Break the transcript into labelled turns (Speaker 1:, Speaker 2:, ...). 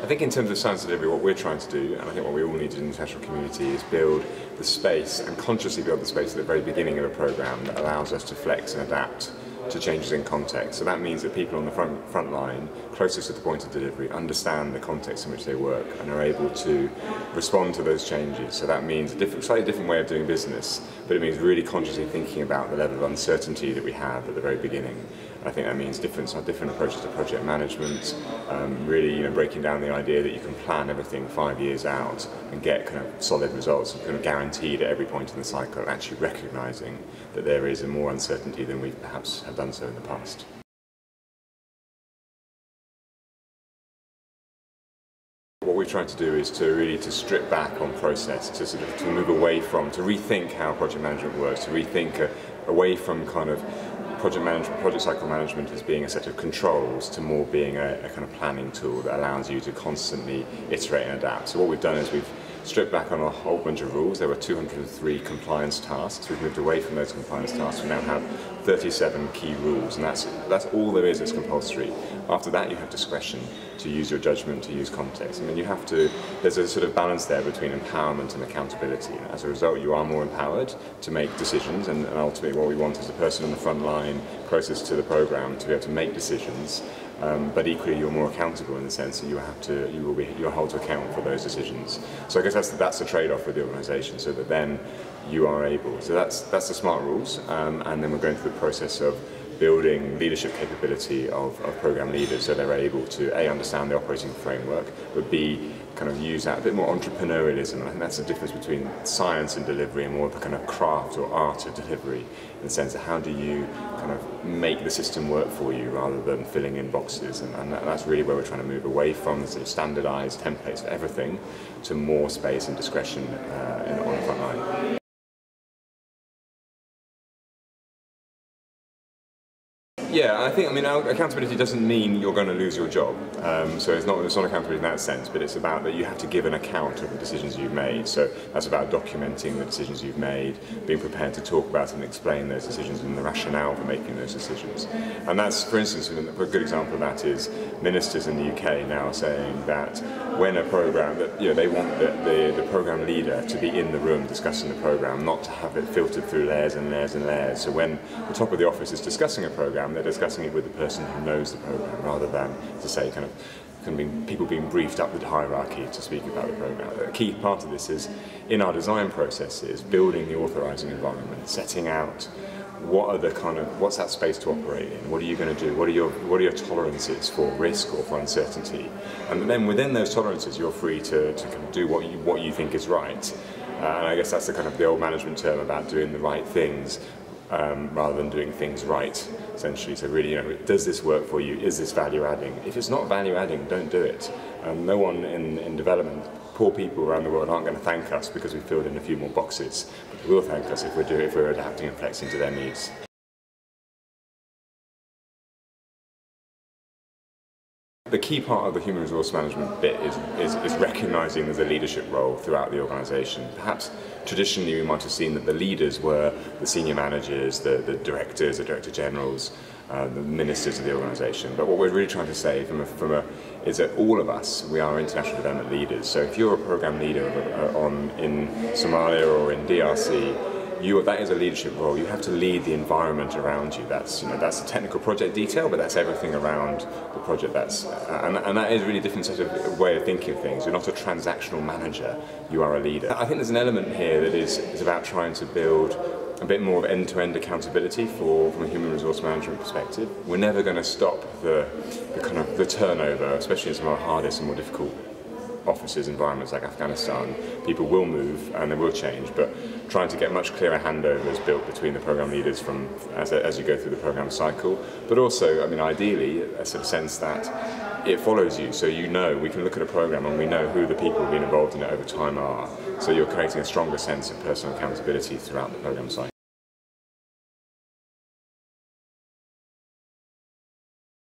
Speaker 1: I think in terms of science delivery, what we're trying to do, and I think what we all need in the international community, is build the space, and consciously build the space at the very beginning of a programme that allows us to flex and adapt to changes in context. So that means that people on the front line, closest to the point of delivery, understand the context in which they work and are able to respond to those changes. So that means a slightly different way of doing business, but it means really consciously thinking about the level of uncertainty that we have at the very beginning. And I think that means different approaches to project management, really breaking down the idea that you can plan everything 5 years out and get kind of solid results and kind of guaranteed at every point in the cycle, actually recognising that there is more uncertainty than we perhaps have done so in the past. What we've tried to do is to strip back on process, to move away from, to rethink how project management works, to rethink away from kind of project cycle management as being a set of controls to more being a kind of planning tool that allows you to constantly iterate and adapt. So what we've done is we've stripped back on a whole bunch of rules. There were 203 compliance tasks. We've moved away from those compliance tasks. We now have 37 key rules, and that's all there is that's compulsory. After that, you have discretion to use your judgment, to use context. I mean, there's a sort of balance there between empowerment and accountability. As a result, you are more empowered to make decisions, and ultimately what we want is the person on the front line, closest to the programme, to be able to make decisions. But equally, you're more accountable in the sense that you're held to account for those decisions. So I guess that's the trade-off with the organisation, so that then you are able. So that's the smart rules, and then we're going through the process of building leadership capability of programme leaders, so they're able to A, understand the operating framework, but B, kind of use that a bit more entrepreneurialism. And I think that's the difference between science and delivery and more of the kind of craft or art of delivery, in the sense of how do you kind of make the system work for you rather than filling in boxes. And that's really where we're trying to move away from the sort of standardised templates for everything to more space and discretion on the front line. Yeah, I mean, accountability doesn't mean you're going to lose your job. So it's not accountability in that sense, but it's about that you have to give an account of the decisions you've made. So that's about documenting the decisions you've made, being prepared to talk about and explain those decisions and the rationale for making those decisions. And that's, for instance, a good example of that is ministers in the UK now saying that when a programme, that they want the programme leader to be in the room discussing the programme, not to have it filtered through layers and layers and layers. So when the top of the office is discussing a programme, they're discussing it with the person who knows the programme, rather than, to say, kind of people being briefed up the hierarchy to speak about the programme. A key part of this is, in our design processes, building the authorising environment, setting out what's that space to operate in, what are you going to do, what are your tolerances for risk or for uncertainty, and then within those tolerances you're free to kind of do what you think is right. And I guess that's the old management term about doing the right things, rather than doing things right, essentially. So really, does this work for you? Is this value adding? If it's not value adding, don't do it. No one in development, poor people around the world aren't going to thank us because we filled in a few more boxes, but they will thank us if we're adapting and flexing to their needs. The key part of the human resource management bit is recognising there's a leadership role throughout the organisation. Perhaps traditionally we might have seen that the leaders were the senior managers, the directors, the director generals, the ministers of the organisation. But what we're really trying to say is that all of us, we are international development leaders. So if you're a programme leader in Somalia or in DRC, that is a leadership role. You have to lead the environment around you. That's the technical project detail, but that's everything around the project. And that is a really different sort of way of thinking of things. You're not a transactional manager. You are a leader. I think there's an element here that is about trying to build a bit more of end-to-end accountability from a human resource management perspective. We're never going to stop the turnover, especially in some of our hardest and more difficult offices, environments like Afghanistan. People will move and they will change, but trying to get much clearer handovers built between the programme leaders as you go through the programme cycle, but also, ideally, a sort of sense that it follows you, so we can look at a programme and we know who the people who've been involved in it over time are, so you're creating a stronger sense of personal accountability throughout the programme cycle.